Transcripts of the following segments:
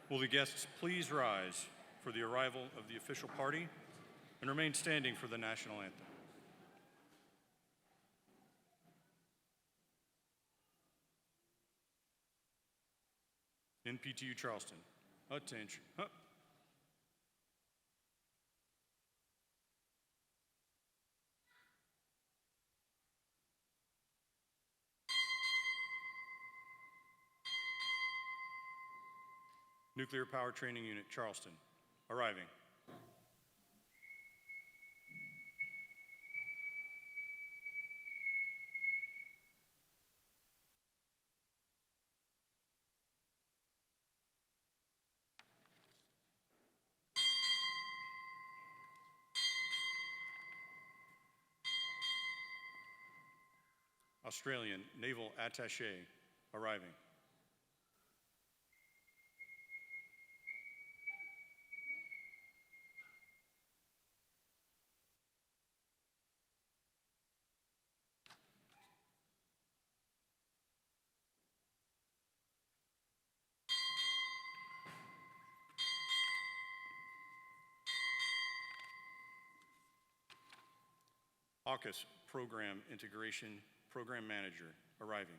Will the guests please rise for the arrival of the official party and remain standing for the national anthem. NPTU Charleston, attention. Nuclear Power Training Unit, Charleston, arriving. Australian Naval Attaché, arriving. AUKUS Program Integration Program Manager, arriving.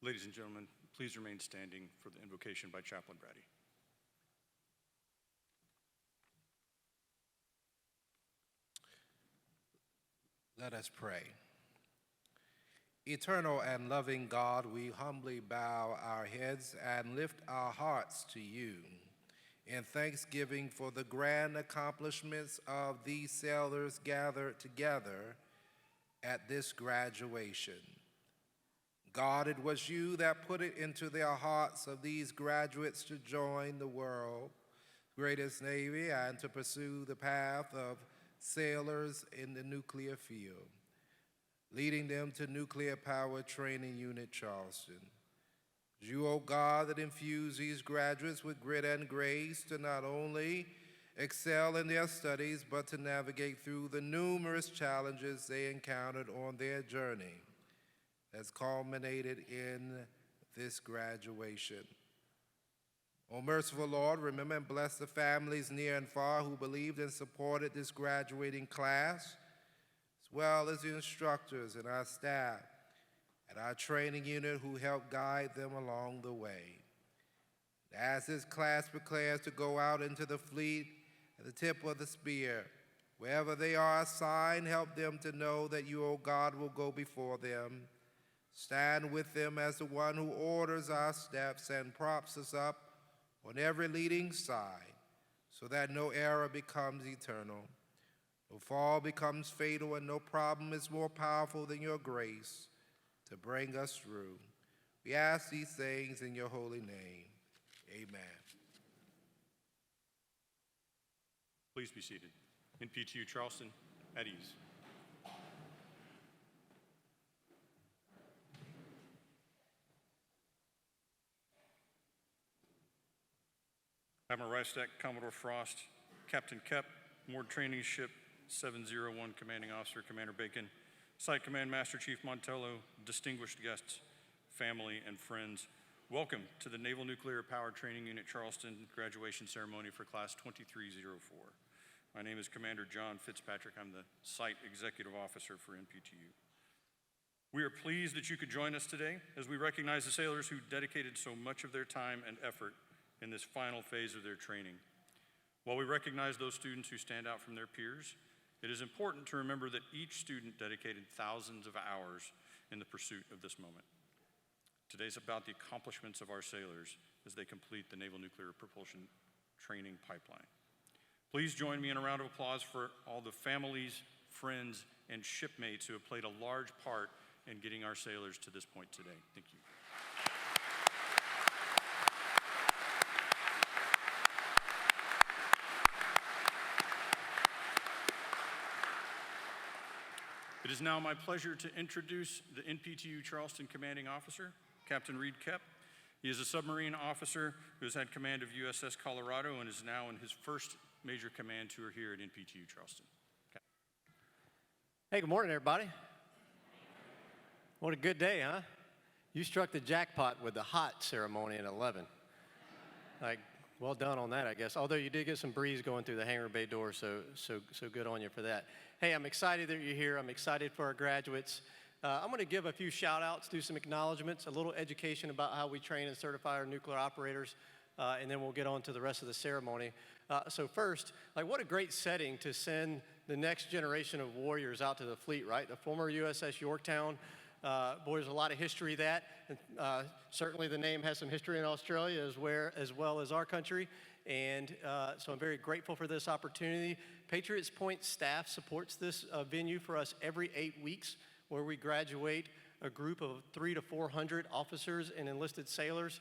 Ladies and gentlemen, please remain standing for the invocation by Chaplain Brady. Let us pray. Eternal and loving God, we humbly bow our heads and lift our hearts to you in thanksgiving for the grand accomplishments of these sailors gathered together at this graduation. God, it was you that put it into their hearts of these graduates to join the world's greatest navy and to pursue the path of sailors in the nuclear field. leading them to Nuclear Power Training Unit Charleston. You, O God, that infuse these graduates with grit and grace to not only excel in their studies, but to navigate through the numerous challenges they encountered on their journey that's culminated in this graduation. O merciful Lord, remember and bless the families near and far who believed and supported this graduating class, as well as the instructors and our staff at our training unit who helped guide them along the way. As this class prepares to go out into the fleet at the tip of the spear, wherever they are assigned, help them to know that you, O God, will go before them. Stand with them as the one who orders our steps and props us up on every leading side, so that no error becomes eternal, no fall becomes fatal, and no problem is more powerful than your grace to bring us through. We ask these things in your holy name. Amen. Please be seated. NPTU Charleston, at ease. Admiral Reistack, Commodore Frost, Captain Kep, Moored Training Ship 701, Commanding Officer Commander Bacon, Site Command Master Chief Montello, distinguished guests, family, and friends, welcome to the Naval Nuclear Power Training Unit Charleston graduation ceremony for Class 2304. My name is Commander John Fitzpatrick. I'm the Site Executive Officer for NPTU. We are pleased that you could join us today as we recognize the sailors who dedicated so much of their time and effort in this final phase of their training. While we recognize those students who stand out from their peers, it is important to remember that each student dedicated thousands of hours in the pursuit of this moment. Today's about the accomplishments of our sailors as they complete the Naval Nuclear Propulsion Training Pipeline. Please join me in a round of applause for all the families, friends, and shipmates who have played a large part in getting our sailors to this point today. Thank you. It is now my pleasure to introduce the NPTU Charleston Commanding Officer, Captain Reed Kep. He is a submarine officer who has had command of USS Colorado and is now in his first major command tour here at NPTU Charleston. Hey, good morning, everybody. What a good day, huh? You struck the jackpot with the hot ceremony at 11. Like, well done on that, I guess. Although you did get some breeze going through the hangar bay door, so good on you for that. Hey, I'm excited that you're here. I'm excited for our graduates. I'm going to give a few shout-outs, do some acknowledgments, a little education about how we train and certify our nuclear operators, and then we'll get on to the rest of the ceremony. So first, like, what a great setting to send the next generation of warriors out to the fleet, right? The former USS Yorktown. Boy, there's a lot of history that. And, certainly the name has some history in Australia as well as our country. And so I'm very grateful for this opportunity. Patriots Point staff supports this venue for us every 8 weeks, where we graduate a group of 300 to 400 officers and enlisted sailors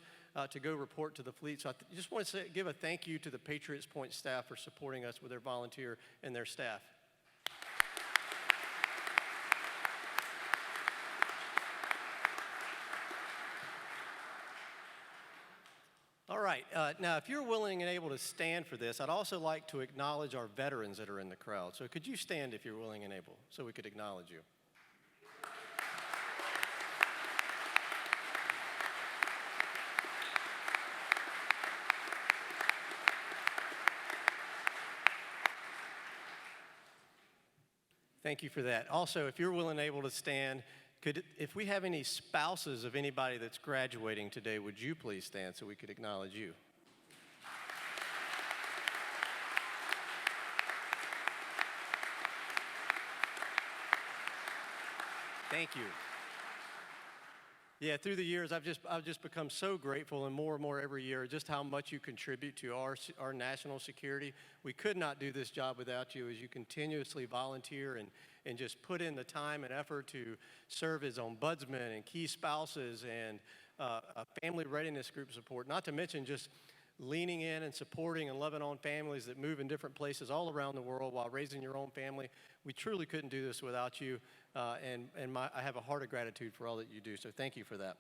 to go report to the fleet. So I just want to give a thank you to the Patriots Point staff for supporting us with their volunteer and their staff. All right, now if you're willing and able to stand for this, I'd also like to acknowledge our veterans that are in the crowd. So could you stand if you're willing and able, so we could acknowledge you? Thank you for that. Also, if you're willing and able to stand, if we have any spouses of anybody that's graduating today, would you please stand so we could acknowledge you? Thank you. Yeah, through the years, I've just become so grateful, and more every year, just how much you contribute to our national security. We could not do this job without you, as you continuously volunteer and just put in the time and effort to serve as ombudsman and key spouses and a family readiness group support, not to mention just leaning in and supporting and loving on families that move in different places all around the world while raising your own family. We truly couldn't do this without you. I have a heart of gratitude for all that you do, so thank you for that.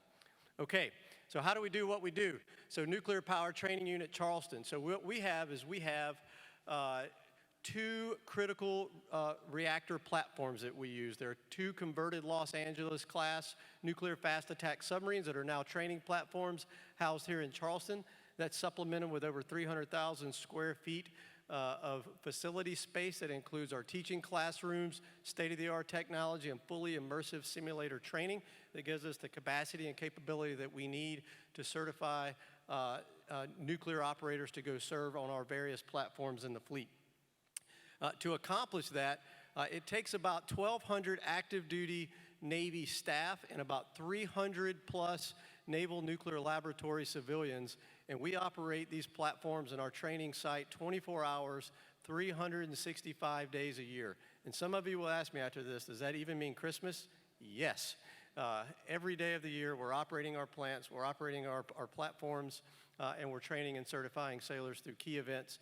Okay, so how do we do what we do? So Nuclear Power Training Unit Charleston. So what we have is two critical reactor platforms that we use. There are two converted Los Angeles class nuclear fast attack submarines that are now training platforms housed here in Charleston. That's supplemented with over 300,000 square feet of facility space that includes our teaching classrooms, state-of-the-art technology, and fully immersive simulator training that gives us the capacity and capability that we need to certify nuclear operators to go serve on our various platforms in the fleet. To accomplish that, it takes about 1,200 active duty Navy staff and about 300 plus Naval Nuclear Laboratory civilians, and we operate these platforms in our training site 24 hours, 365 days a year. And some of you will ask me after this, does that even mean Christmas? Yes. Every day of the year, we're operating our plants, we're operating our platforms, and we're training and certifying sailors through key events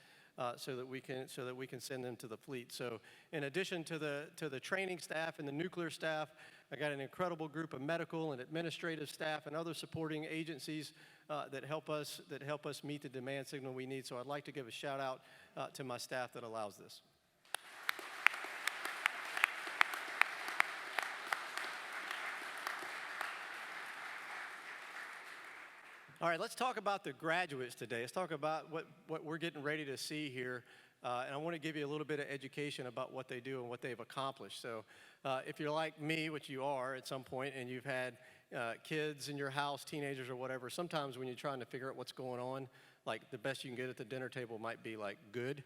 so that we can send them to the fleet. So in addition to the training staff and the nuclear staff, I got an incredible group of medical and administrative staff and other supporting agencies that help us meet the demand signal we need. So I'd like to give a shout out to my staff that allows this. All right, let's talk about the graduates today. Let's talk about what we're getting ready to see here. And I want to give you a little bit of education about what they do and what they've accomplished. So if you're like me, which you are at some point, and you've had kids in your house, teenagers or whatever, sometimes when you're trying to figure out what's going on, like the best you can get at the dinner table might be like good.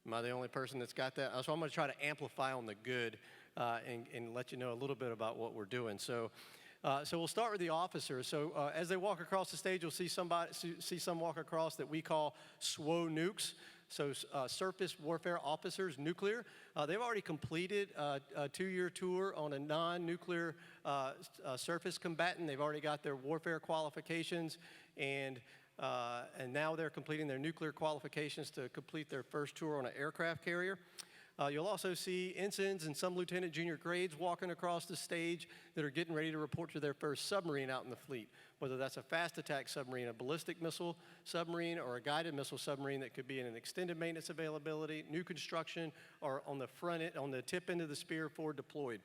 Am I the only person that's got that? So I'm going to try to amplify on the good and let you know a little bit about what we're doing. So we'll start with the officers. So as they walk across the stage, you'll see some walk across that we call SWO nukes. So surface warfare officers, nuclear. They've already completed a 2-year tour on a non-nuclear surface combatant. They've already got their warfare qualifications, and now they're completing their nuclear qualifications to complete their first tour on an aircraft carrier. You'll also see ensigns and some lieutenant junior grades walking across the stage that are getting ready to report to their first submarine out in the fleet, whether that's a fast attack submarine, a ballistic missile submarine, or a guided missile submarine that could be in an extended maintenance availability, new construction, or on the front end, on the tip end of the spear forward deployed.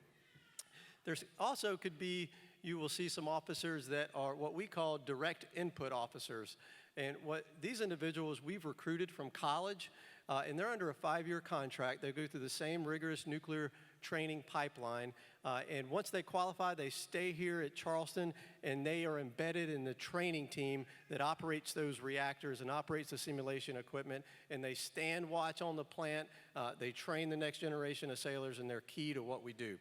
There's also could be, you will see some officers that are what we call direct input officers. And what these individuals we've recruited from college, and they're under a 5-year contract. They go through the same rigorous nuclear training pipeline. And once they qualify, they stay here at Charleston, and they are embedded in the training team that operates those reactors and operates the simulation equipment. And they stand watch on the plant. They train the next generation of sailors, and they're key to what we do.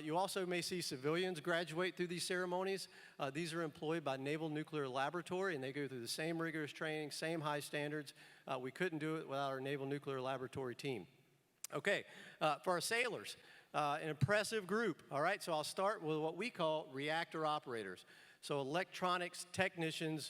You also may see civilians graduate through these ceremonies. These are employed by Naval Nuclear Laboratory, and they go through the same rigorous training, same high standards. We couldn't do it without our Naval Nuclear Laboratory team. Okay, for our sailors, an impressive group. All right, so I'll start with what we call reactor operators. So electronic technician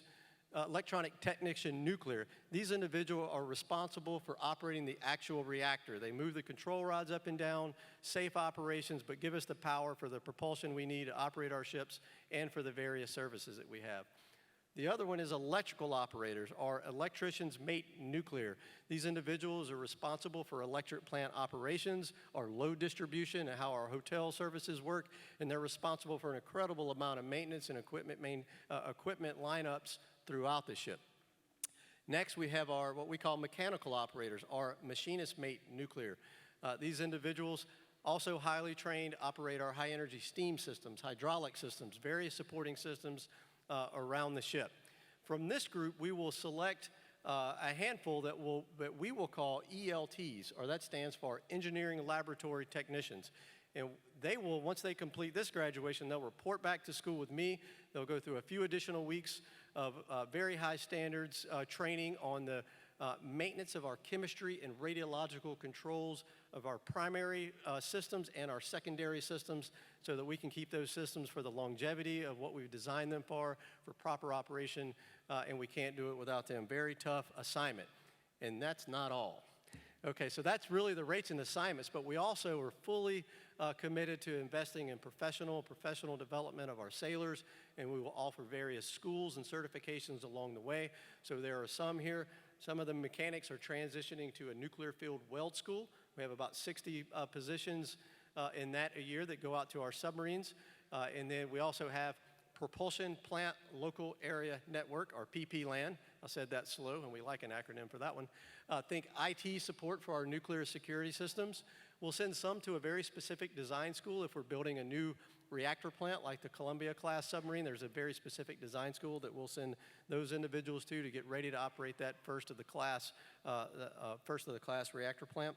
nuclear. These individuals are responsible for operating the actual reactor. They move the control rods up and down, safe operations, but give us the power for the propulsion we need to operate our ships and for the various services that we have. The other one is electrical operators, or electricians mate nuclear. These individuals are responsible for electric plant operations, our load distribution, and how our hotel services work, and they're responsible for an incredible amount of maintenance and equipment lineups throughout the ship. Next, we have our what we call mechanical operators, our machinist mate nuclear. These individuals also highly trained operate our high energy steam systems, hydraulic systems, various supporting systems around the ship. From this group, we will select a handful that we will call ELTs, or that stands for Engineering Laboratory Technicians. And they will, once they complete this graduation, they'll report back to school with me. They'll go through a few additional weeks of very high standards training on the maintenance of our chemistry and radiological controls of our primary systems and our secondary systems so that we can keep those systems for the longevity of what we've designed them for proper operation, and we can't do it without them. Very tough assignment. And that's not all. Okay, so that's really the rates and assignments, but we also are fully committed to investing in professional development of our sailors, and we will offer various schools and certifications along the way. So there are some here. Some of the mechanics are transitioning to a nuclear field weld school. We have about 60 positions in that a year that go out to our submarines. And then we also have Propulsion Plant Local Area Network, or PP-LAN. I said that slow, and we like an acronym for that one. Think IT support for our nuclear security systems. We'll send some to a very specific design school if we're building a new reactor plant like the Columbia-class submarine. There's a very specific design school that we'll send those individuals to get ready to operate that first of the class reactor plant.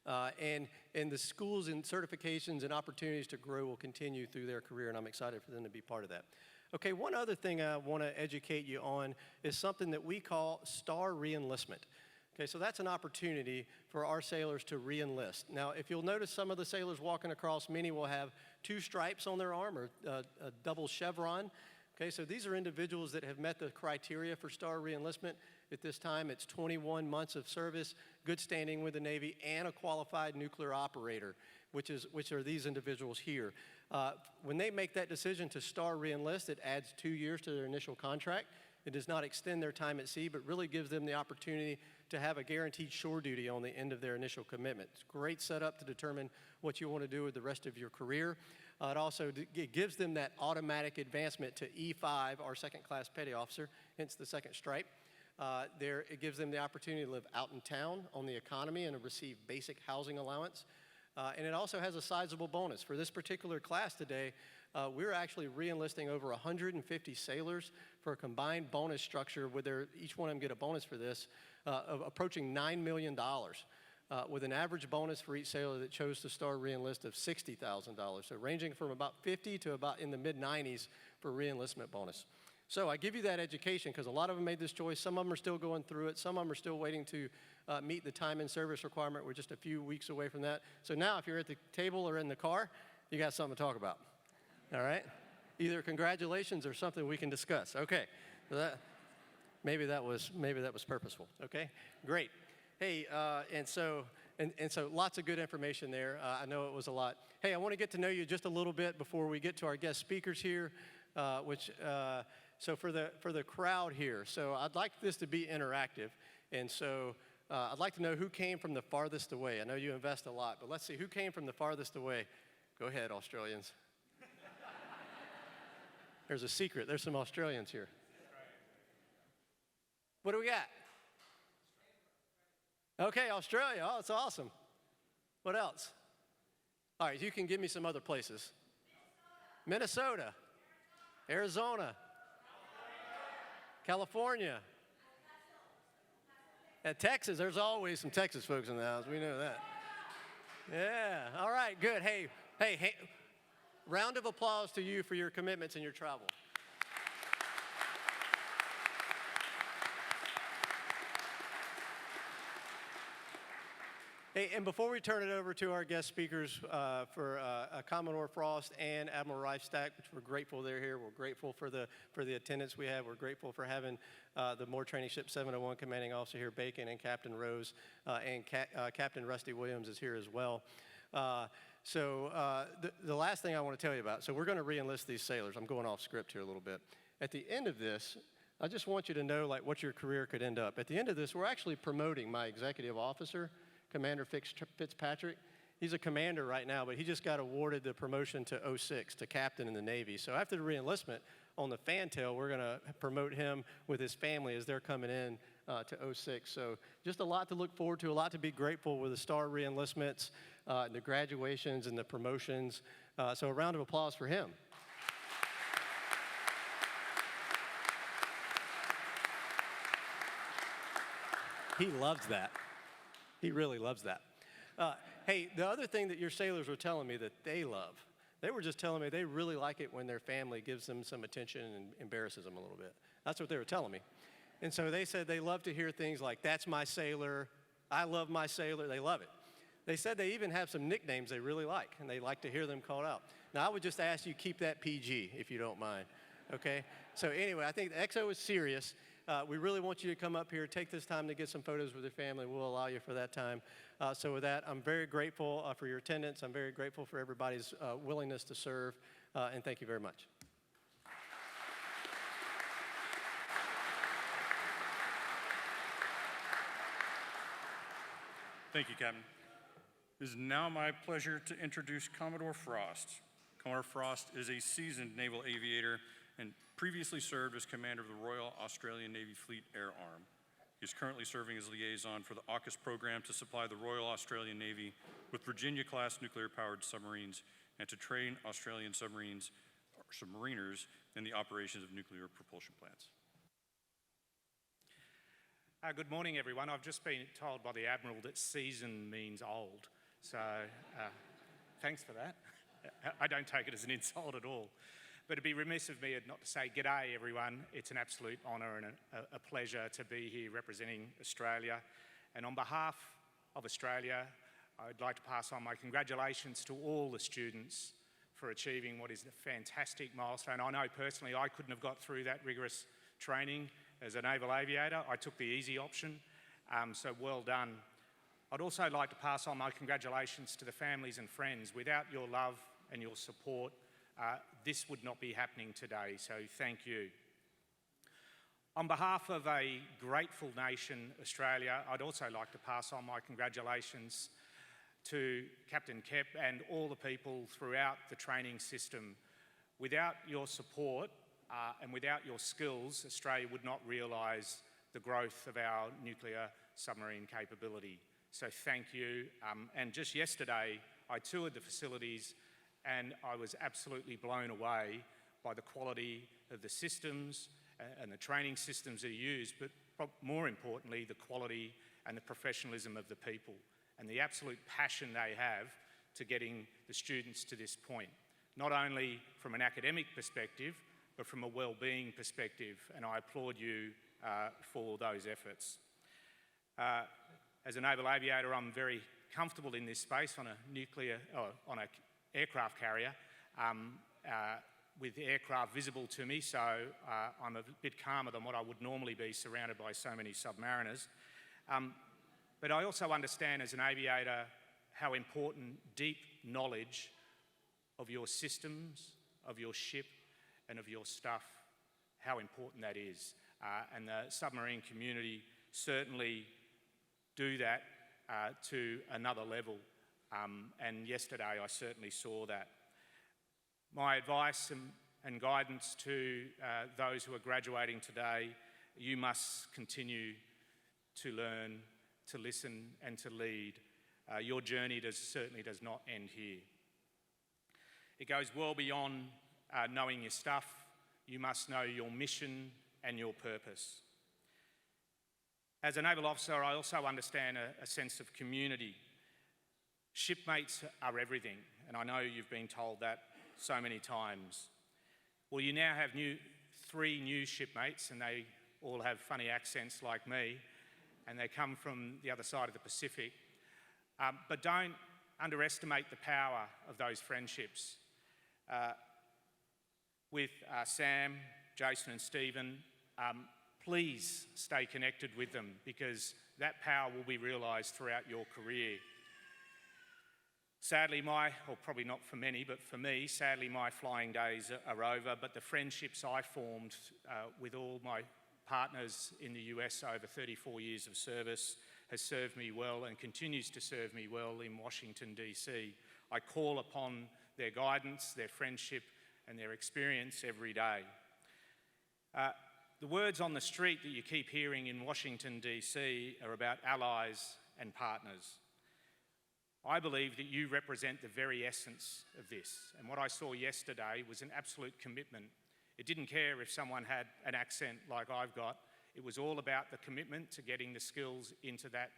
And the schools and certifications and opportunities to grow will continue through their career, and I'm excited for them to be part of that. Okay, one other thing I want to educate you on is something that we call star reenlistment. Okay, so that's an opportunity for our sailors to reenlist. Now, if you'll notice some of the sailors walking across, many will have 2 stripes on their arm or a double chevron. Okay, so these are individuals that have met the criteria for star reenlistment. At this time, it's 21 months of service, good standing with the Navy, and a qualified nuclear operator, which are these individuals here. When they make that decision to star reenlist, it adds 2 years to their initial contract. It does not extend their time at sea, but really gives them the opportunity to have a guaranteed shore duty on the end of their initial commitment. It's a great setup to determine what you want to do with the rest of your career. It gives them that automatic advancement to E5, our second-class petty officer, hence the second stripe. It gives them the opportunity to live out in town on the economy and to receive basic housing allowance. And it also has a sizable bonus. For this particular class today, we're actually re-enlisting over 150 sailors for a combined bonus structure where each one of them get a bonus for this of approaching $9 million, with an average bonus for each sailor that chose to star re-enlist of $60,000. So ranging from about 50 to about in the mid-90s for re-enlistment bonus. So I give you that education because a lot of them made this choice. Some of them are still going through it. Some of them are still waiting to meet the time and service requirement. We're just a few weeks away from that. So now if you're at the table or in the car, you got something to talk about. All right? Either congratulations or something we can discuss. Okay. Maybe that was purposeful. Okay? Great. Hey, and so lots of good information there. I know it was a lot. Hey, I want to get to know you just a little bit before we get to our guest speakers here, so for the crowd here, so I'd like this to be interactive, and so I'd like to know who came from the farthest away. I know you invest a lot, but let's see, who came from the farthest away? Go ahead, Australians. There's a secret. There's some Australians here. What do we got? Okay, Australia. Oh, that's awesome. What else? All right, you can give me some other places. Minnesota. Arizona. California. And Texas. There's always some Texas folks in the house. We know that. Yeah. All right, good. Hey, round of applause to you for your commitments and your travel. Hey, and before we turn it over to our guest speakers for Commodore Frost and Admiral Reifstack, which we're grateful they're here, we're grateful for the attendance we have, we're grateful for having the Moore Training Ship 701 Commanding Officer here, Bacon, and Captain Rose, and Captain Rusty Williams is here as well. The last thing I want to tell you about, so we're going to re-enlist these sailors. I'm going off script here a little bit. At the end of this, I just want you to know like what your career could end up. At the end of this, we're actually promoting my executive officer, Commander Fitzpatrick. He's a commander right now, but he just got awarded the promotion to 06, to captain in the Navy. So after the reenlistment on the fantail, we're going to promote him with his family as they're coming in to 06. So just a lot to look forward to, a lot to be grateful with the star reenlistments, the graduations and the promotions. So a round of applause for him. He loves that. He really loves that. Hey, the other thing that your sailors were telling me that they love, they were just telling me they really like it when their family gives them some attention and embarrasses them a little bit. That's what they were telling me. And so they said they love to hear things like, that's my sailor, I love my sailor, they love it. They said they even have some nicknames they really like, and they like to hear them called out. Now, I would just ask you keep that PG, if you don't mind. okay? So anyway, I think the XO is serious. We really want you to come up here, take this time to get some photos with your family. We'll allow you for that time. So with that, I'm very grateful for your attendance. I'm very grateful for everybody's willingness to serve, and thank you very much. Thank you, Captain. It is now my pleasure to introduce Commodore Frost. Commodore Frost is a seasoned naval aviator and previously served as commander of the Royal Australian Navy Fleet Air Arm. He is currently serving as liaison for the AUKUS program to supply the Royal Australian Navy with Virginia-class nuclear-powered submarines and to train Australian submariners in the operations of nuclear propulsion plants. Good morning, everyone. I've just been told by the Admiral that season means old, so thanks for that. I don't take it as an insult at all. But it'd be remiss of me not to say g'day, everyone. It's an absolute honour and a pleasure to be here representing Australia. And on behalf of Australia, I'd like to pass on my congratulations to all the students for achieving what is a fantastic milestone. I know personally I couldn't have got through that rigorous training as a naval aviator. I took the easy option, so well done. I'd also like to pass on my congratulations to the families and friends. Without your love and your support, this would not be happening today, so thank you. On behalf of a grateful nation, Australia, I'd also like to pass on my congratulations to Captain Kep and all the people throughout the training system. Without your support and without your skills, Australia would not realise the growth of our nuclear submarine capability. So thank you. And just yesterday, I toured the facilities and I was absolutely blown away by the quality of the systems and the training systems that are used, but more importantly, the quality and the professionalism of the people and the absolute passion they have to getting the students to this point, not only from an academic perspective, but from a well-being perspective, and I applaud you for those efforts. As a naval aviator, I'm very comfortable in this space on an aircraft carrier with aircraft visible to me, so I'm a bit calmer than what I would normally be surrounded by so many submariners. But I also understand as an aviator how important deep knowledge of your systems, of your ship, and of your stuff, how important that is. And the submarine community certainly do that to another level. And yesterday I certainly saw that. My advice and guidance to those who are graduating today, you must continue to learn, to listen and to lead. Your journey certainly does not end here. It goes well beyond knowing your stuff. You must know your mission and your purpose. As a naval officer, I also understand a sense of community. Shipmates are everything, and I know you've been told that so many times. Well, you now have 3 new shipmates, and they all have funny accents like me, and they come from the other side of the Pacific. But don't underestimate the power of those friendships. With Sam, Jason and Stephen, please stay connected with them because that power will be realised throughout your career. Sadly, or probably not for many, but for me, sadly my flying days are over, but the friendships I formed with all my partners in the US over 34 years of service has served me well and continues to serve me well in Washington, DC. I call upon their guidance, their friendship, and their experience every day. The words on the street that you keep hearing in Washington, DC are about allies and partners. I believe that you represent the very essence of this, and what I saw yesterday was an absolute commitment. It didn't care if someone had an accent like I've got. It was all about the commitment to getting the skills into that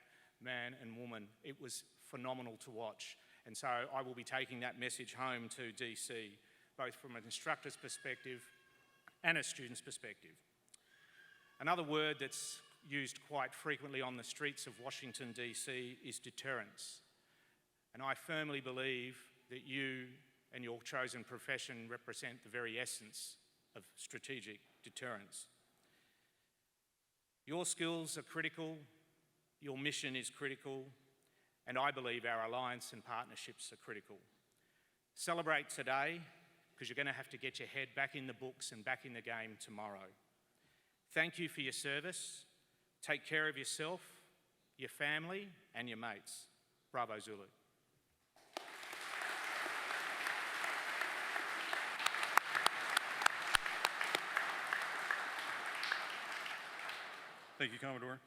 man and woman. It was phenomenal to watch, and so I will be taking that message home to DC, both from an instructor's perspective and a student's perspective. Another word that's used quite frequently on the streets of Washington, DC is deterrence. And I firmly believe that you and your chosen profession represent the very essence of strategic deterrence. Your skills are critical, your mission is critical, and I believe our alliance and partnerships are critical. Celebrate today, because you're going to have to get your head back in the books and back in the game tomorrow. Thank you for your service. Take care of yourself, your family, and your mates. Bravo Zulu. Thank you, Commodore.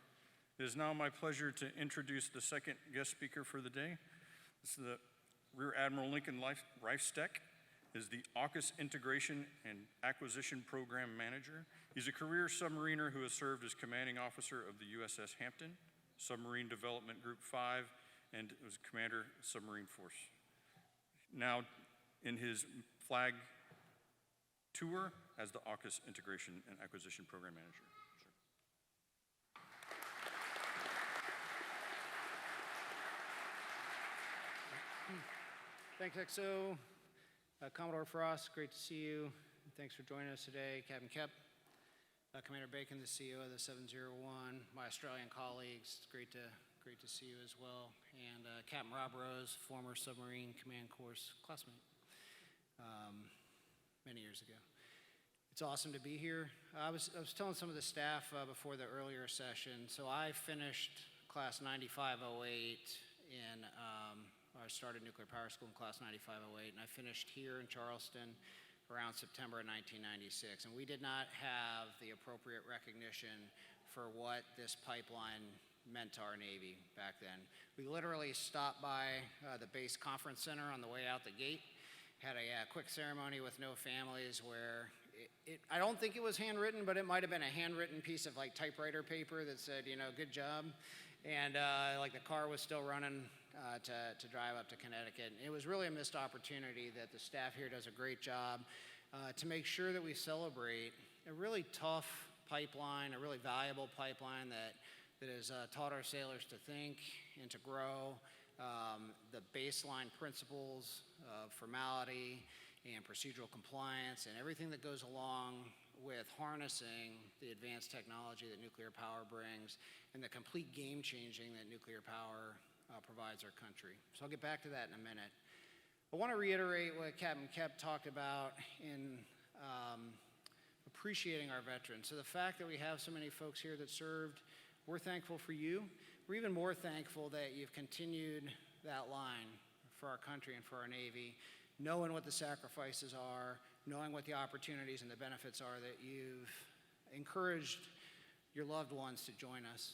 It is now my pleasure to introduce the second guest speaker for the day. This is the Rear Admiral Lincoln Reifsteck, is the AUKUS Integration and Acquisition Program Manager. He's a career submariner who has served as commanding officer of the USS Hampton, Submarine Development Group 5, and was Commander Submarine Force. Now in his flag tour as the AUKUS Integration and Acquisition Program Manager. Thanks, XO. Commodore Frost, great to see you. Thanks for joining us today. Captain Kep, Commander Bacon, the CEO of the 701, my Australian colleagues, it's great to see you as well. And Captain Rob Rose, former submarine command course classmate many years ago. It's awesome to be here. I was telling some of the staff before the earlier session, so I finished class 9508 in I started nuclear power school in class 9508, and I finished here in Charleston around September of 1996. And we did not have the appropriate recognition for what this pipeline meant to our Navy back then. We literally stopped by the base conference center on the way out the gate, had a quick ceremony with no families where I don't think it was handwritten, but it might have been a handwritten piece of like typewriter paper that said, you know, good job. And like the car was still running to drive up to Connecticut. And it was really a missed opportunity that the staff here does a great job to make sure that we celebrate a really tough pipeline, a really valuable pipeline that has taught our sailors to think and to grow, the baseline principles of formality and procedural compliance and everything that goes along with harnessing the advanced technology that nuclear power brings and the complete game changing that nuclear power provides our country. So I'll get back to that in a minute. I want to reiterate what Captain Kep talked about in appreciating our veterans. So the fact that we have so many folks here that served, we're thankful for you. We're even more thankful that you've continued that line for our country and for our Navy, knowing what the sacrifices are, knowing what the opportunities and the benefits are that you've encouraged your loved ones to join us.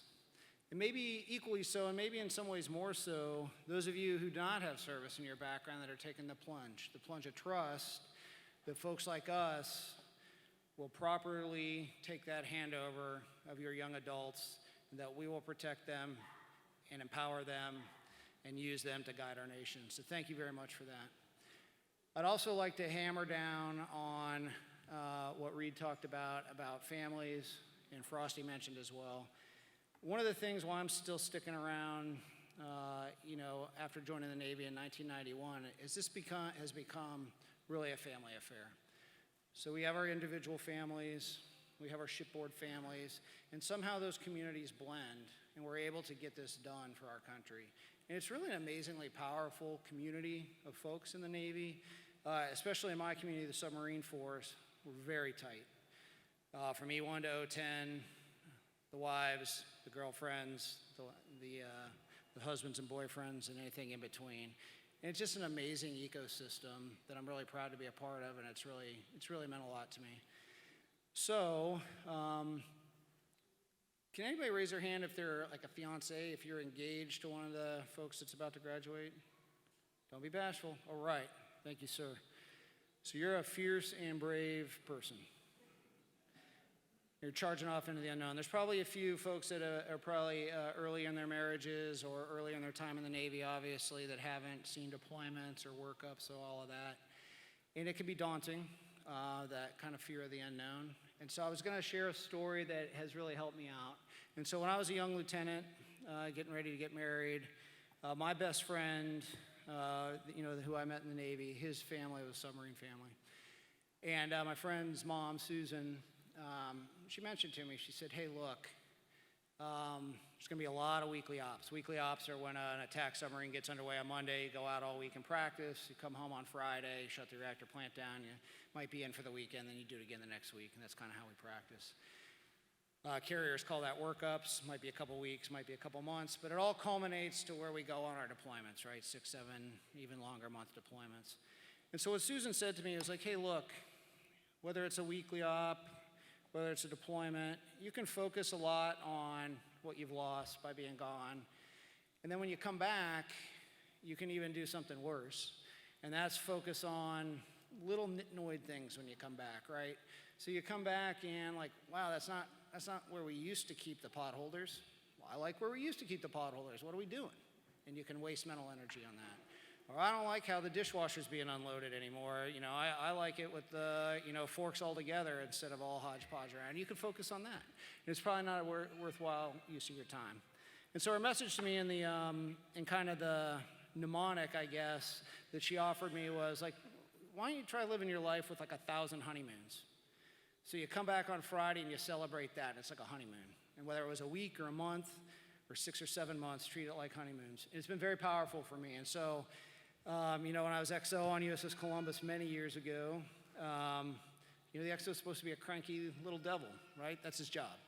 And maybe equally so, and maybe in some ways more so, those of you who do not have service in your background that are taking the plunge of trust that folks like us will properly take that handover of your young adults, and that we will protect them and empower them and use them to guide our nation. So thank you very much for that. I'd also like to hammer down on what Reed talked about families, and Frosty mentioned as well. One of the things why I'm still sticking around, after joining the Navy in 1991, is this has become really a family affair. So we have our individual families, we have our shipboard families, and somehow those communities blend, and we're able to get this done for our country. And it's really an amazingly powerful community of folks in the Navy, especially in my community, the Submarine Force. We're very tight. From E1 to O10, the wives, the girlfriends, the husbands and boyfriends, and anything in between. And it's just an amazing ecosystem that I'm really proud to be a part of, and it's really meant a lot to me. So, can anybody raise their hand if they're like a fiance, if you're engaged to one of the folks that's about to graduate? Don't be bashful. All right. Thank you, sir. So you're a fierce and brave person. You're charging off into the unknown. There's probably a few folks that are probably early in their marriages or early in their time in the Navy, obviously, that haven't seen deployments or workups, so all of that. And it can be daunting, that kind of fear of the unknown. And so I was going to share a story that has really helped me out. And so when I was a young lieutenant, getting ready to get married, my best friend, who I met in the Navy, his family was a submarine family. And my friend's mom, Susan, she mentioned to me, she said, hey, look, there's going to be a lot of weekly ops. Weekly ops are when an attack submarine gets underway on Monday, you go out all week and practice, you come home on Friday, shut the reactor plant down, you might be in for the weekend, then you do it again the next week, and that's kind of how we practice. Carriers call that workups, might be a couple weeks, might be a couple months, but it all culminates to where we go on our deployments, right? 6, 7, even longer month deployments. And so what Susan said to me was like, hey, look, whether it's a weekly op, whether it's a deployment, you can focus a lot on what you've lost by being gone. And then when you come back, you can even do something worse. And that's focus on little nitnoid things when you come back, right? So you come back and like, wow, that's not where we used to keep the potholders. Well, I like where we used to keep the potholders. What are we doing? And you can waste mental energy on that. Or I don't like how the dishwasher's being unloaded anymore. You know, I like it with the, forks all together instead of all hodgepodge around. You can focus on that. And it's probably not a worthwhile use of your time. And so her message to me in kind of the mnemonic, I guess, that she offered me was like, why don't you try living your life with like 1,000 honeymoons? So you come back on Friday and you celebrate that. It's like a honeymoon. And whether it was a week or a month or 6 or 7 months, treat it like honeymoons. It's been very powerful for me. And so, when I was XO on USS Columbus many years ago, the XO is supposed to be a cranky little devil, right? That's his job.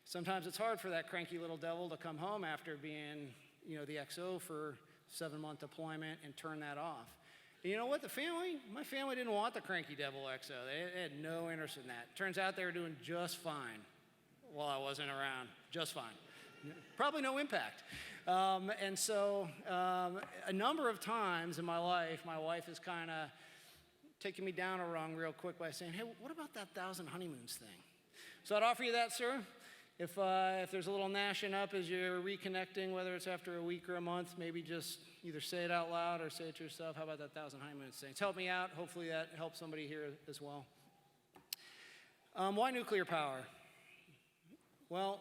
Sometimes it's hard for that cranky little devil to come home after being, the XO for 7-month deployment and turn that off. And you know what? My family didn't want the cranky devil XO. They had no interest in that. Turns out they were doing just fine while I wasn't around, just fine. Probably no impact. And so a number of times in my life, my wife has kind of taken me down a rung real quick by saying, hey, what about that 1,000 honeymoons thing? So I'd offer you that, sir. If there's a little gnashing up as you're reconnecting, whether it's after a week or a month, maybe just either say it out loud or say it to yourself. How about that 1,000 honeymoons thing? It's helped me out. Hopefully that helps somebody here as well. Why nuclear power? Well,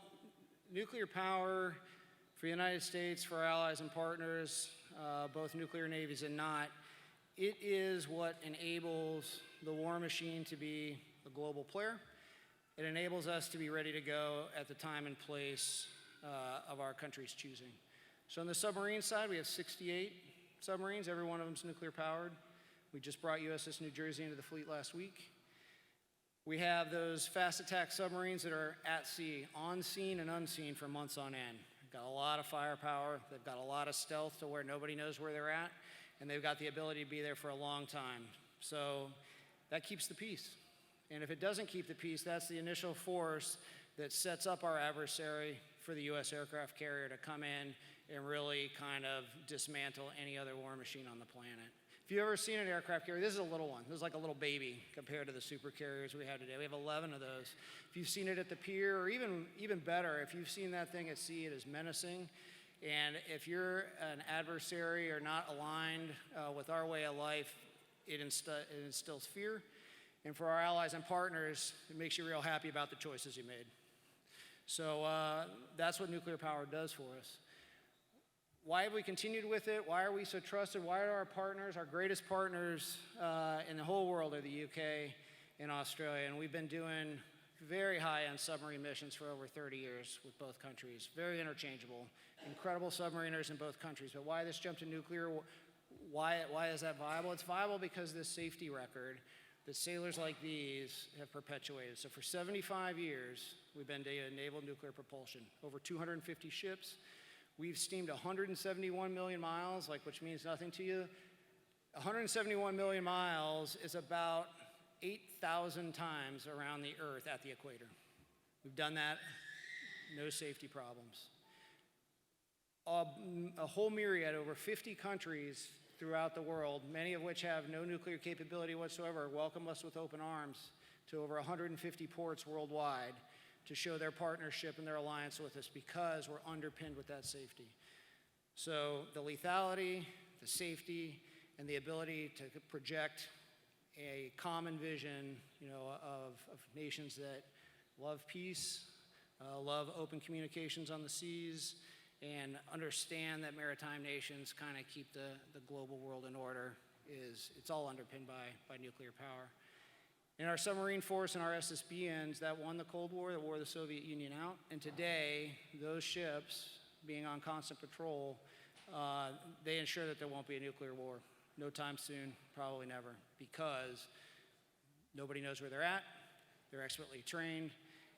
nuclear power for the United States, for our allies and partners, both nuclear navies and not, it is what enables the war machine to be a global player. It enables us to be ready to go at the time and place of our country's choosing. So on the submarine side, we have 68 submarines. Every one of them is nuclear powered. We just brought USS New Jersey into the fleet last week. We have those fast attack submarines that are at sea, on scene and unseen for months on end. They've got a lot of firepower. They've got a lot of stealth to where nobody knows where they're at. And they've got the ability to be there for a long time. So that keeps the peace. And if it doesn't keep the peace, that's the initial force that sets up our adversary for the U.S. aircraft carrier to come in and really kind of dismantle any other war machine on the planet. If you've ever seen an aircraft carrier, this is a little one. This is like a little baby compared to the super carriers we have today. We have 11 of those. If you've seen it at the pier, or even better, if you've seen that thing at sea, it is menacing. And if you're an adversary or not aligned with our way of life, it instills fear. And for our allies and partners, it makes you real happy about the choices you made. So that's what nuclear power does for us. Why have we continued with it? Why are we so trusted? Why are our partners, our greatest partners in the whole world are the UK and Australia? And we've been doing very high-end submarine missions for over 30 years with both countries. Very interchangeable. Incredible submariners in both countries. But why this jump to nuclear? Why is that viable? It's viable because this safety record that sailors like these have perpetuated. So for 75 years, we've been naval nuclear propulsion. Over 250 ships. We've steamed 171 million miles, which means nothing to you. 171 million miles is about 8,000 times around the Earth at the equator. We've done that, no safety problems. A whole myriad, over 50 countries throughout the world, many of which have no nuclear capability whatsoever, welcome us with open arms to over 150 ports worldwide to show their partnership and their alliance with us because we're underpinned with that safety. So the lethality, the safety, and the ability to project a common vision, of nations that love peace, love open communications on the seas, and understand that maritime nations kind of keep the global world in order it's all underpinned by nuclear power. In our submarine force and our SSBNs that won the Cold War, that wore the Soviet Union out, and today, those ships, being on constant patrol, they ensure that there won't be a nuclear war. No time soon, probably never, because nobody knows where they're at, they're expertly trained,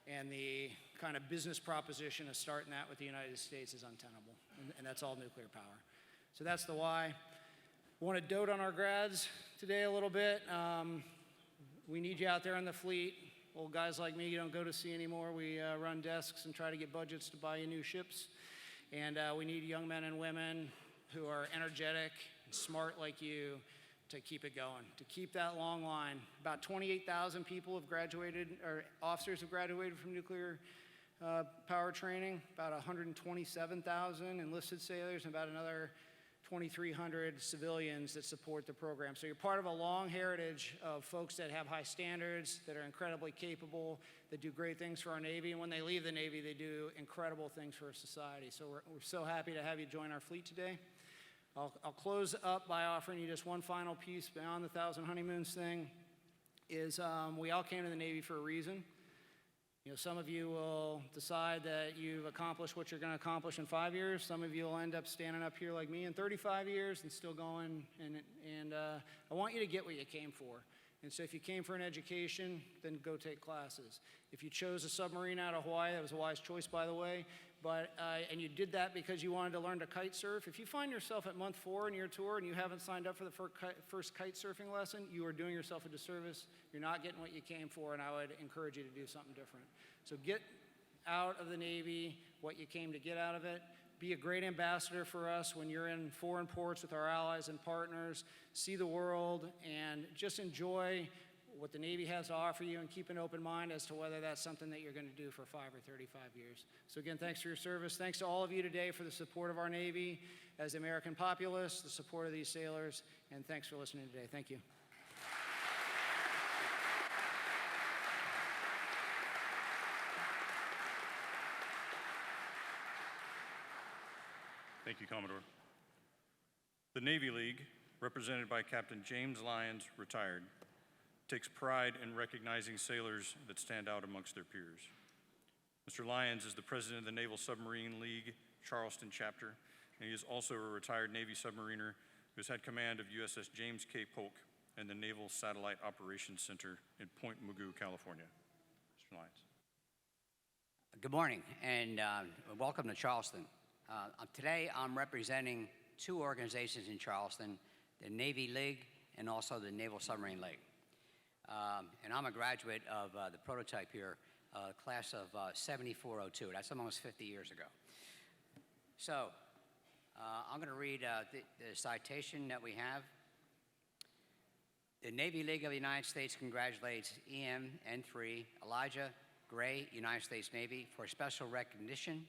and the kind of business proposition of starting that with the United States is untenable, and that's all nuclear power. So that's the why. I want to dote on our grads today a little bit. We need you out there in the fleet. Old guys like me, you don't go to sea anymore. We run desks and try to get budgets to buy you new ships. And we need young men and women who are energetic and smart like you to keep it going, to keep that long line. About 28,000 people have graduated, or officers have graduated from nuclear power training, about 127,000 enlisted sailors, and about another 2,300 civilians that support the program. So you're part of a long heritage of folks that have high standards, that are incredibly capable, that do great things for our Navy, and when they leave the Navy, they do incredible things for our society. So we're so happy to have you join our fleet today. I'll close up by offering you just one final piece beyond the 1,000 honeymoons thing, is we all came to the Navy for a reason. You know, some of you will decide that you've accomplished what you're going to accomplish in 5 years. Some of you will end up standing up here like me in 35 years and still going. And I want you to get what you came for. And so if you came for an education, then go take classes. If you chose a submarine out of Hawaii, that was a wise choice, by the way, and you did that because you wanted to learn to kite surf, if you find yourself at month 4 in your tour and you haven't signed up for the first kite surfing lesson, you are doing yourself a disservice. You're not getting what you came for, and I would encourage you to do something different. So get out of the Navy what you came to get out of it. Be a great ambassador for us when you're in foreign ports with our allies and partners. See the world and just enjoy what the Navy has to offer you, and keep an open mind as to whether that's something that you're going to do for 5 or 35 years. So again, thanks for your service. Thanks to all of you today for the support of our Navy as the American populace, the support of these sailors, and thanks for listening today. Thank you. Thank you, Commodore. The Navy League, represented by Captain James Lyons, retired, takes pride in recognizing sailors that stand out amongst their peers. Mr. Lyons is the president of the Naval Submarine League Charleston chapter, and he is also a retired Navy submariner who has had command of USS James K. Polk and the Naval Satellite Operations Center in Point Mugu, California. Mr. Lyons. Good morning, and welcome to Charleston. Today, I'm representing 2 organizations in Charleston, the Navy League and also the Naval Submarine League. And I'm a graduate of the prototype here, class of 7402. That's almost 50 years ago. So I'm going to read the citation that we have. The Navy League of the United States congratulates EM N3 Elijah Gray, United States Navy, for special recognition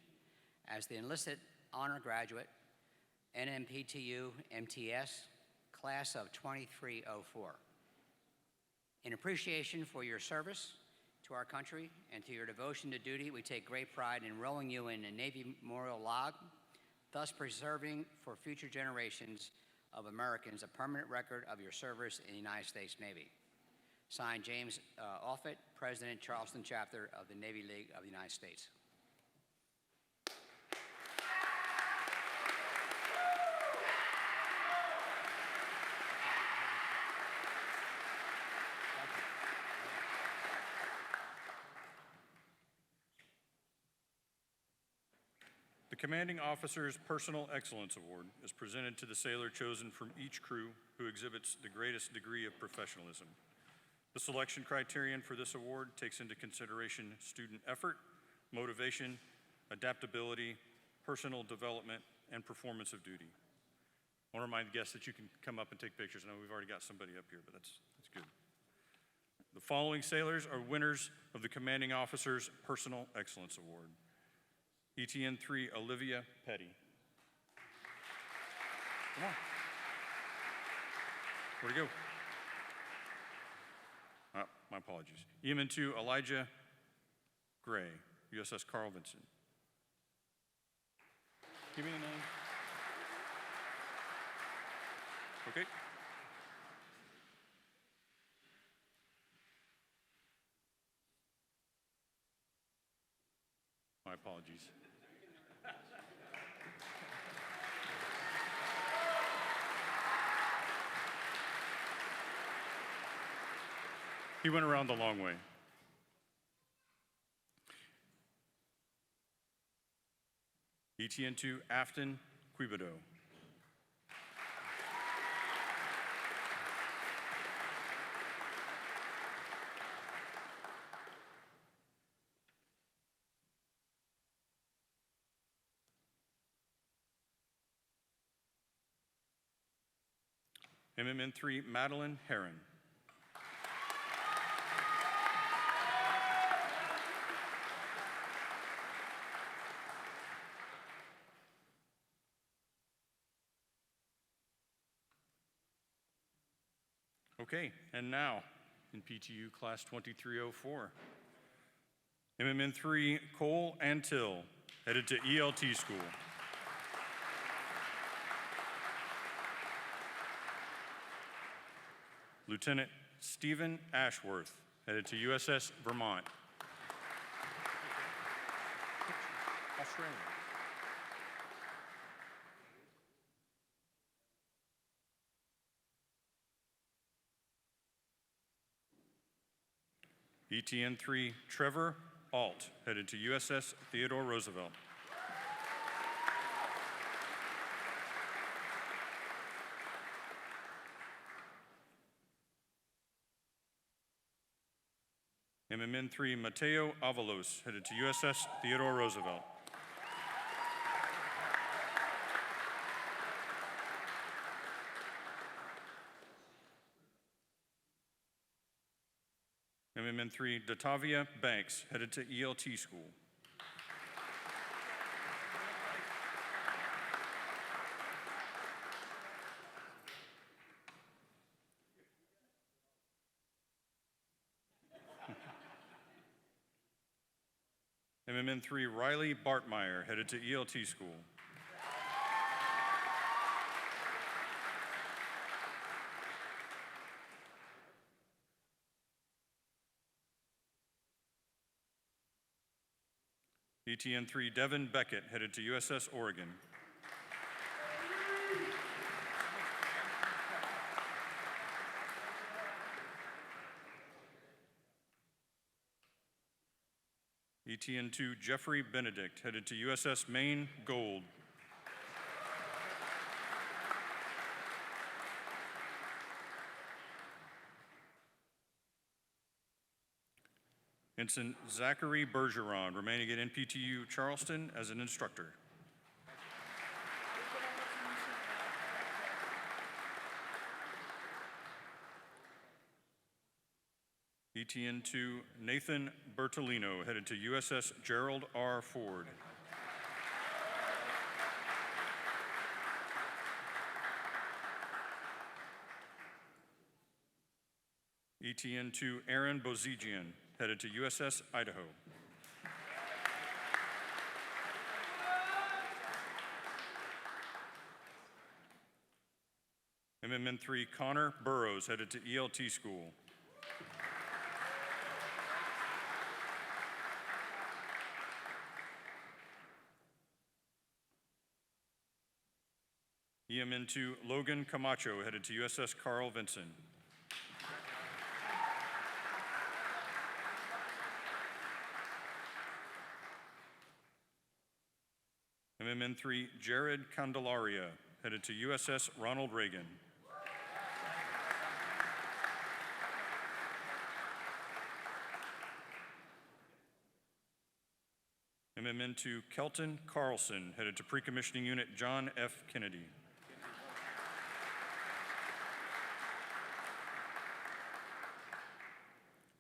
as the enlisted honor graduate, NPTU MTS, class of 2304. In appreciation for your service to our country and to your devotion to duty, we take great pride in enrolling you in a Navy Memorial Log, thus preserving for future generations of Americans a permanent record of your service in the United States Navy. Signed, James Offutt, President, Charleston Chapter of the Navy League of the United States. The Commanding Officer's Personal Excellence Award is presented to the sailor chosen from each crew who exhibits the greatest degree of professionalism. The selection criterion for this award takes into consideration student effort, motivation, adaptability, personal development, and performance of duty. I want to remind the guests that you can come up and take pictures. I know we've already got somebody up here, but that's good. The following sailors are winners of the Commanding Officer's Personal Excellence Award. ETN 3, Olivia Petty. Come on. Where'd he go? My apologies. EMN 2, Elijah Gray, USS Carl Vinson. Give me the name. Okay. My apologies. He went around the long way. ETN2 Afton Quibido. MMN3 Madeline Heron. Okay, and now NPTU Class 2304. MMN3 Cole Antill, headed to ELT School. Lieutenant Stephen Ashworth, headed to USS Vermont. Australia. ETN3 Trevor Alt, headed to USS Theodore Roosevelt. MMN3 Mateo Avalos, headed to USS Theodore Roosevelt. MMN3 Datavia Banks, headed to ELT School. MMN3 Riley Bartmeyer, headed to ELT School. ETN3 Devin Beckett, headed to USS Oregon. ETN2 Jeffrey Benedict, headed to USS Maine Gold. Ensign Zachary Bergeron, remaining at NPTU Charleston as an instructor. ETN2 Nathan Bertolino, headed to USS Gerald R. Ford. ETN2 Aaron Bozigian, headed to USS Idaho. MMN3 Connor Burrows, headed to ELT School. EMN2 Logan Camacho, headed to USS Carl Vinson. MMN3 Jared Candelaria, headed to USS Ronald Reagan. MMN2 Kelton Carlson, headed to Pre-Commissioning Unit John F. Kennedy.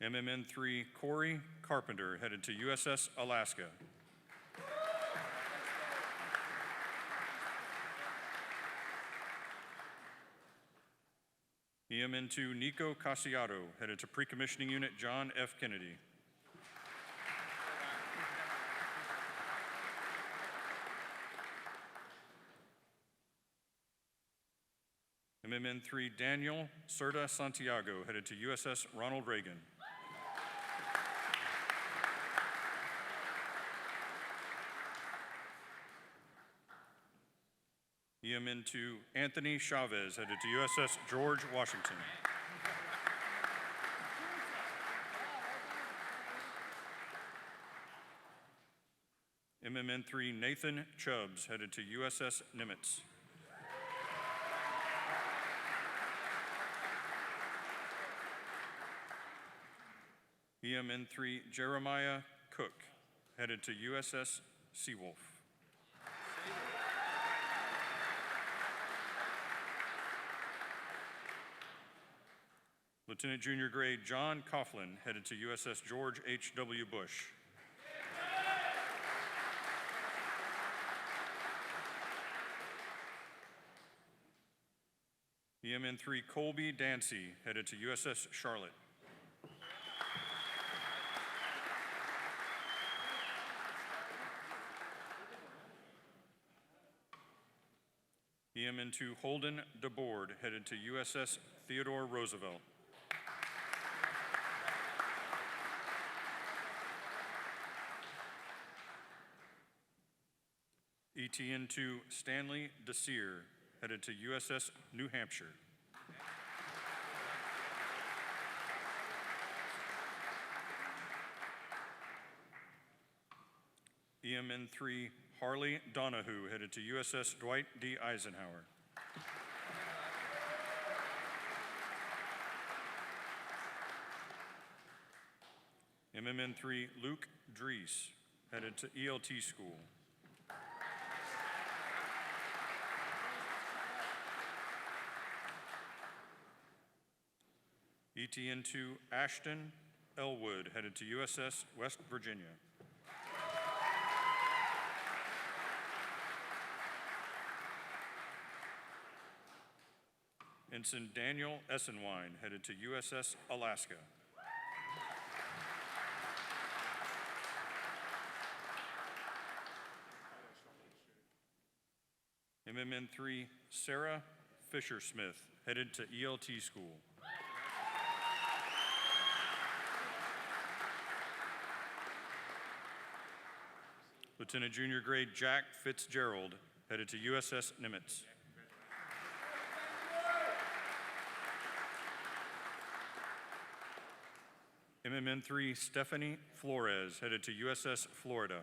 MMN3 Corey Carpenter, headed to USS Alaska. EMN2 Nico Casiato, headed to Pre-Commissioning Unit John F. Kennedy. MMN3 Daniel Serta Santiago, headed to USS Ronald Reagan. EMN 2 Anthony Chavez, headed to USS George Washington. MMN 3 Nathan Chubbs, headed to USS Nimitz. EMN 3 Jeremiah Cook, headed to USS Seawolf. Lieutenant Junior Grade John Coughlin, headed to USS George H.W. Bush. EMN 3 Colby Dancy, headed to USS Charlotte. EMN 2 Holden DeBoard, headed to USS Theodore Roosevelt. ETN 2 Stanley Desir, headed to USS New Hampshire. EMN 3 Harley Donahue, headed to USS Dwight D. Eisenhower. MMN 3 Luke Dries, headed to ELT school. ETN 2 Ashton Elwood, headed to USS West Virginia. Ensign Daniel Essenwine, headed to USS Alaska. MMN 3 Sarah Fisher-Smith, headed to ELT school. Lieutenant Junior Grade Jack Fitzgerald, headed to USS Nimitz. MMN 3 Stephanie Flores, headed to USS Florida.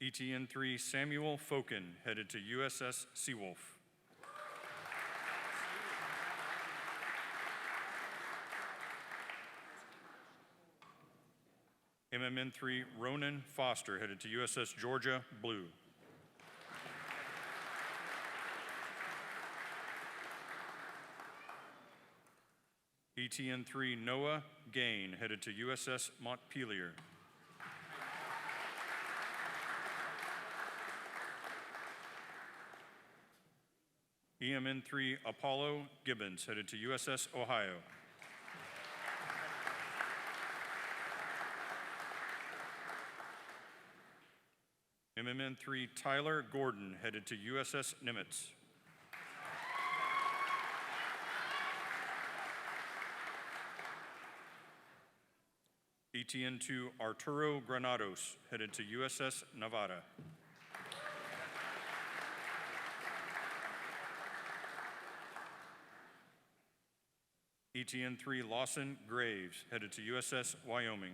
ETN 3 Samuel Fokin, headed to USS Seawolf. MMN 3 Ronan Foster, headed to USS Georgia Blue. ETN 3 Noah Gain, headed to USS Montpelier. EMN 3 Apollo Gibbons, headed to USS Ohio. MMN 3 Tyler Gordon, headed to USS Nimitz. ETN 2 Arturo Granados, headed to USS Nevada. ETN 3 Lawson Graves, headed to USS Wyoming.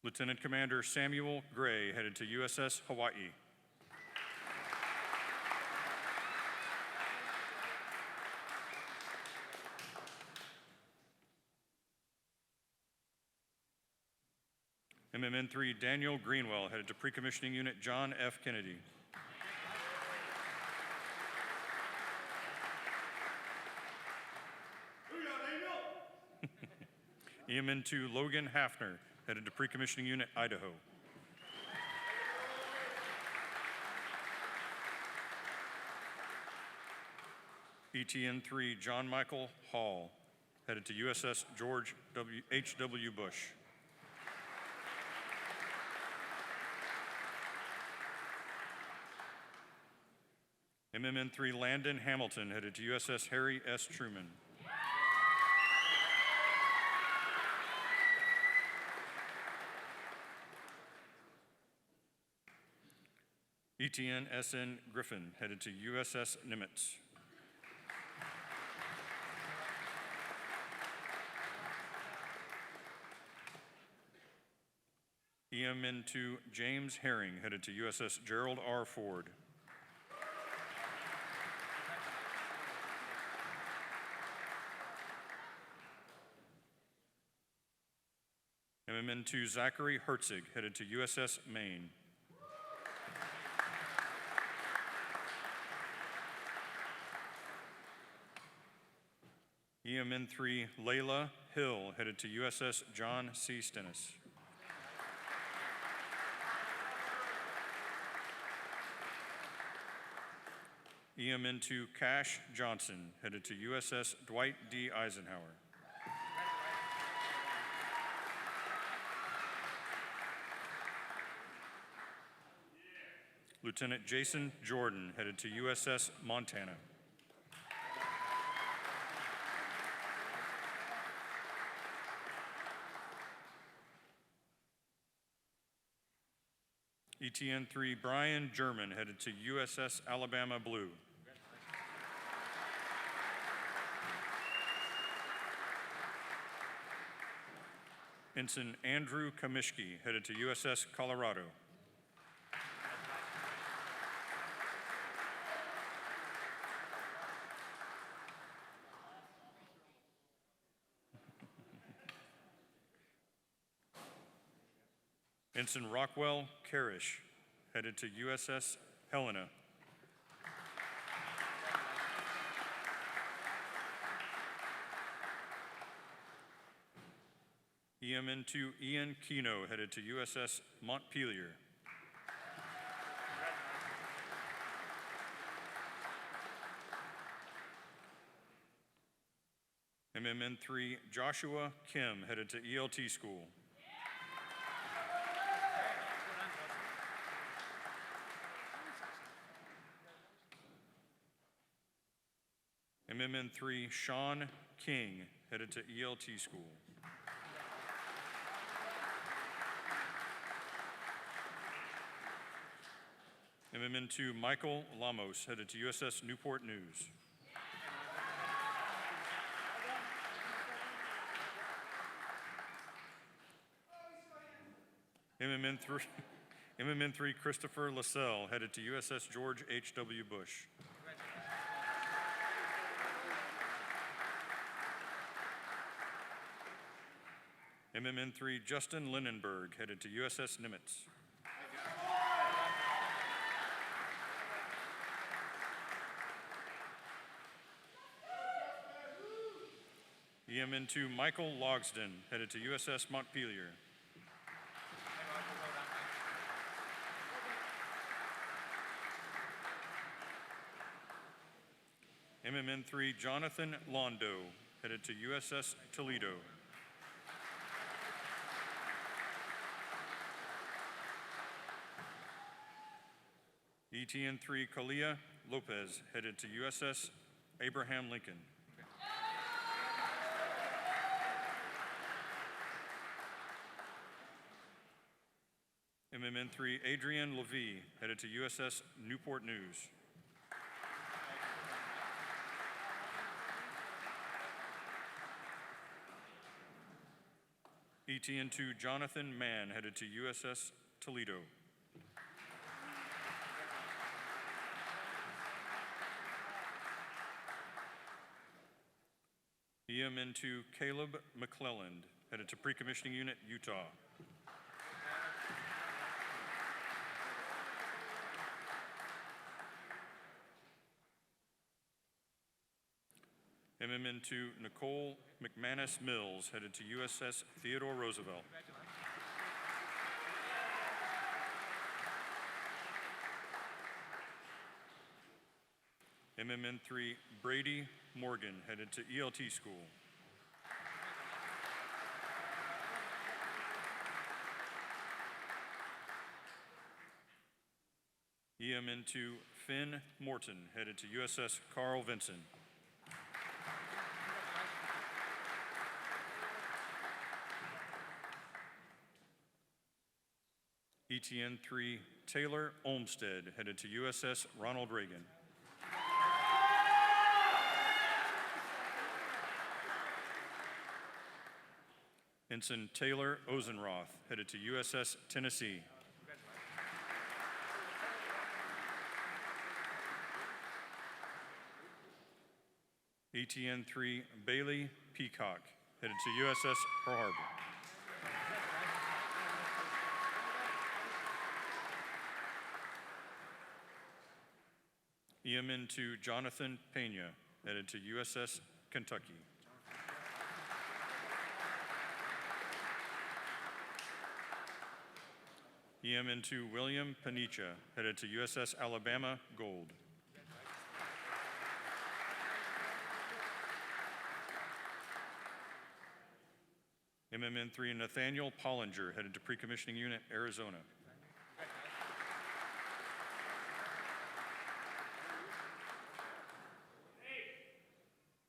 Lieutenant Commander Samuel Gray, headed to USS Hawaii. MMN 3 Daniel Greenwell, headed to Pre-Commissioning Unit John F. Kennedy. EMN 2 Logan Hafner, headed to Pre-Commissioning Unit Idaho. ETN 3 John Michael Hall, headed to USS George H.W. Bush. MMN3 Landon Hamilton, headed to USS Harry S. Truman. ETN SN Griffin, headed to USS Nimitz. EMN2 James Herring, headed to USS Gerald R. Ford. MMN2 Zachary Herzig, headed to USS Maine. EMN3 Layla Hill, headed to USS John C. Stennis. EMN2 Cash Johnson, headed to USS Dwight D. Eisenhower. Lieutenant Jason Jordan, headed to USS Montana. ETN-3 Brian German, headed to USS Alabama Blue. Ensign Andrew Kamishki, headed to USS Colorado. Ensign Rockwell Karish, headed to USS Helena. EMN2 Ian Kino, headed to USS Montpelier. MMN3 Joshua Kim, headed to ELT school. MMN3 Sean King, headed to ELT school. MMN2 Michael Lamos, headed to USS Newport News. MMN3 Christopher Lassell, headed to USS George H.W. Bush. MMN3 Justin Lindenberg, headed to USS Nimitz. EMN2 Michael Logsden, headed to USS Montpelier. MMN3 Jonathan Londo, headed to USS Toledo. ETN3 Kalia Lopez, headed to USS Abraham Lincoln. MMN3 Adrian Levy, headed to USS Newport News. ETN2 Jonathan Mann, headed to USS Toledo. EMN2 Caleb McClelland, headed to Pre-Commissioning Unit, Utah. MMN2 Nicole McManus Mills, headed to USS Theodore Roosevelt. MMN3 Brady Morgan, headed to ELT school. EMN2 Finn Morton, headed to USS Carl Vinson. ETN3 Taylor Olmsted, headed to USS Ronald Reagan. Ensign Taylor Ozenroth, headed to USS Tennessee. ETN3 Bailey Peacock, headed to USS Pearl Harbor. EMN2 Jonathan Pena, headed to USS Kentucky. EMN2 William Panicha, headed to USS Alabama Gold. MMN3 Nathaniel Pollinger, headed to Pre-Commissioning Unit, Arizona.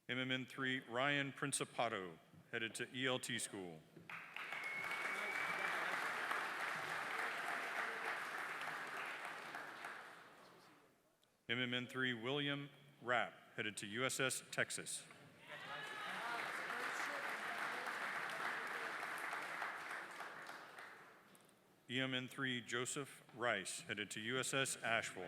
MMN3 Ryan Principato, headed to ELT School. MMN3 William Rapp, headed to USS Texas. EMN3 Joseph Rice, headed to USS Asheville.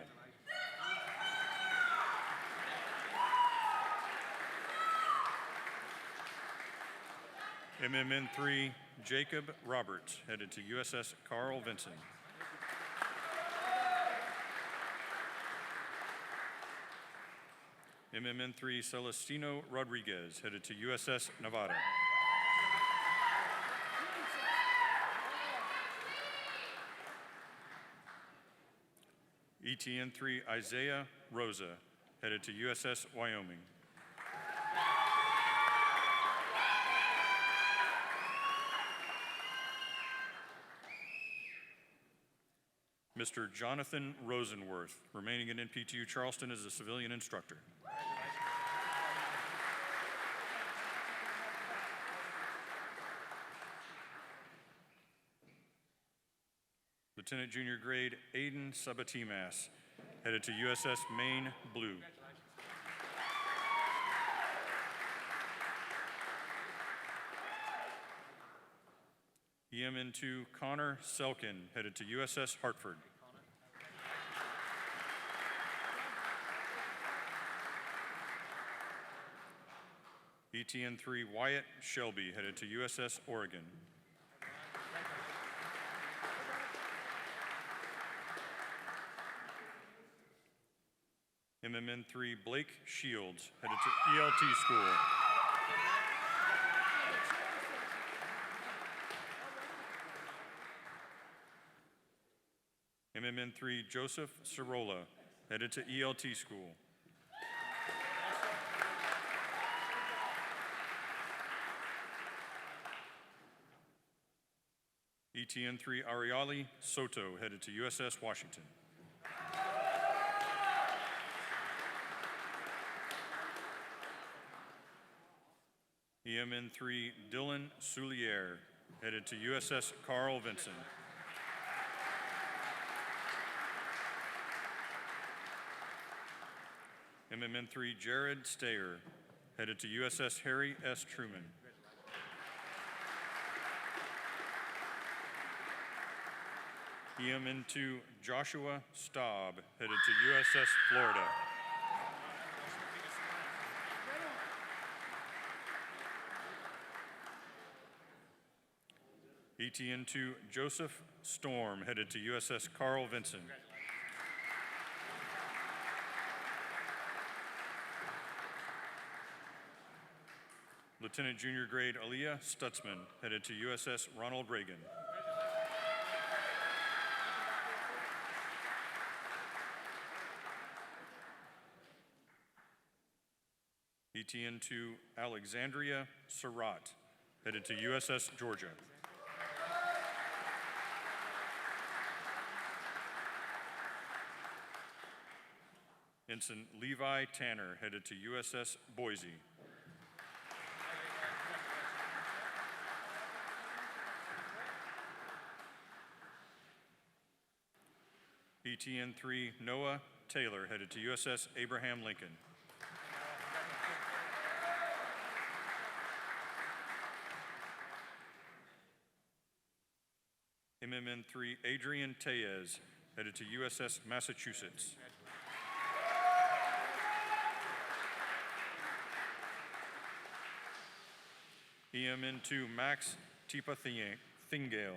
MMN3 Jacob Roberts, headed to USS Carl Vinson. MMN3 Celestino Rodriguez, headed to USS Nevada. ETN3 Isaiah Rosa, headed to USS Wyoming. Mr. Jonathan Rosenworth, remaining at NPTU Charleston as a civilian instructor. Lieutenant Junior Grade Aiden Sabatimas, headed to USS Maine Blue. EMN2 Connor Selkin, headed to USS Hartford. ETN3 Wyatt Shelby, headed to USS Oregon. MMN3 Blake Shields, headed to ELT School. MMN3 Joseph Cirola, headed to ELT School. ETN3 Ariali Soto, headed to USS Washington. EMN3 Dylan Soulier, headed to USS Carl Vinson. MMN3 Jared Stayer, headed to USS Harry S. Truman. EMN2 Joshua Staub, headed to USS Florida. ETN2 Joseph Storm, headed to USS Carl Vinson. Lieutenant Junior Grade Aaliyah Stutzman, headed to USS Ronald Reagan. ETN2 Alexandria Surratt, headed to USS Georgia. Ensign Levi Tanner, headed to USS Boise. ETN 3 Noah Taylor, headed to USS Abraham Lincoln. MMN 3 Adrian Tellez, headed to USS Massachusetts. EMN 2 Max Tipa Thingale,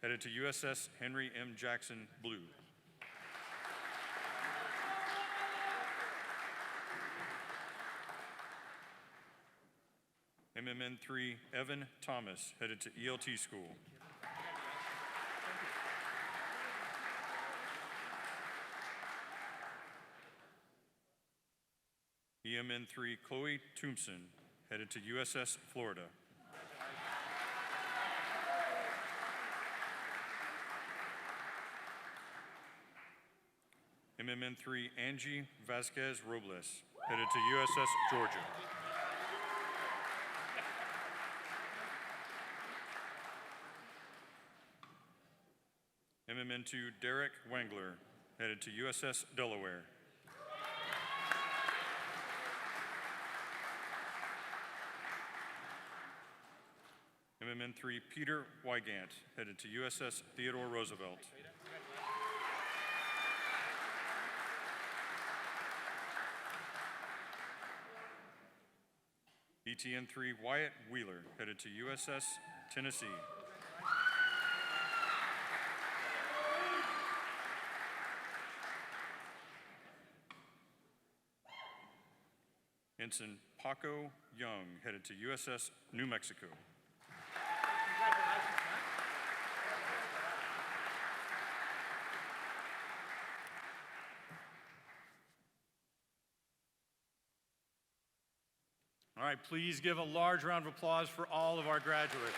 headed to USS Henry M. Jackson Blue. MMN 3 Evan Thomas, headed to ELT school. EMN 3 Chloe Tombson, headed to USS Florida. MMN 3 Angie Vasquez Robles, headed to USS Georgia. MMN 2 Derek Wangler, headed to USS Delaware. MMN 3 Peter Wygant, headed to USS Theodore Roosevelt. ETN 3 Wyatt Wheeler, headed to USS Tennessee. Ensign Paco Young, headed to USS New Mexico. All right, please give a large round of applause for all of our graduates.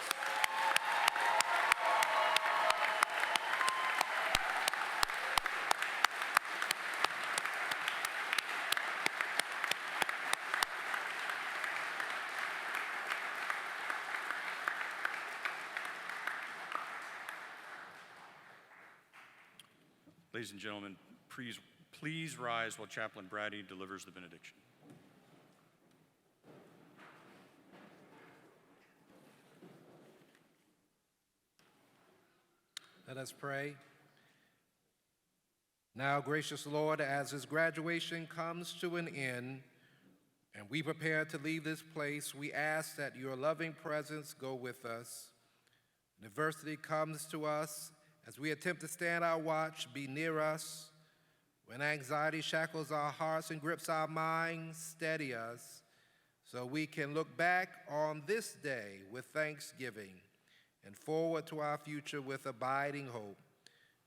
Ladies and gentlemen, please rise while Chaplain Brady delivers the benediction. Let us pray. Now, gracious Lord, as this graduation comes to an end and we prepare to leave this place, we ask that your loving presence go with us. When adversity comes to us, as we attempt to stand our watch, be near us. When anxiety shackles our hearts and grips our minds, steady us so we can look back on this day with thanksgiving and forward to our future with abiding hope.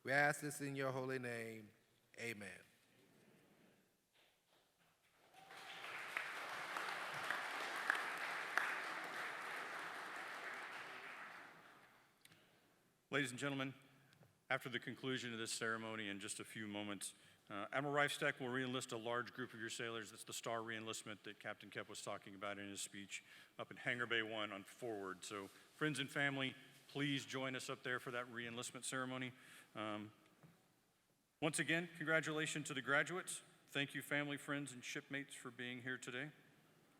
We ask this in your holy name. Amen. Ladies and gentlemen, after the conclusion of this ceremony in just a few moments, Admiral Reifstack will re-enlist a large group of your sailors. That's the star re-enlistment that Captain Kep was talking about in his speech up in Hangar Bay 1 on forward. So friends and family, please join us up there for that re-enlistment ceremony. Once again, congratulations to the graduates. Thank you, family, friends, and shipmates for being here today.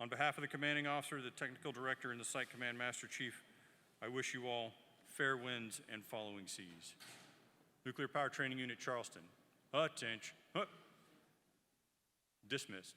On behalf of the commanding officer, the technical director, and the Site Command Master Chief, I wish you all fair winds and following seas. Nuclear Power Training Unit, Charleston. Attention. Dismissed.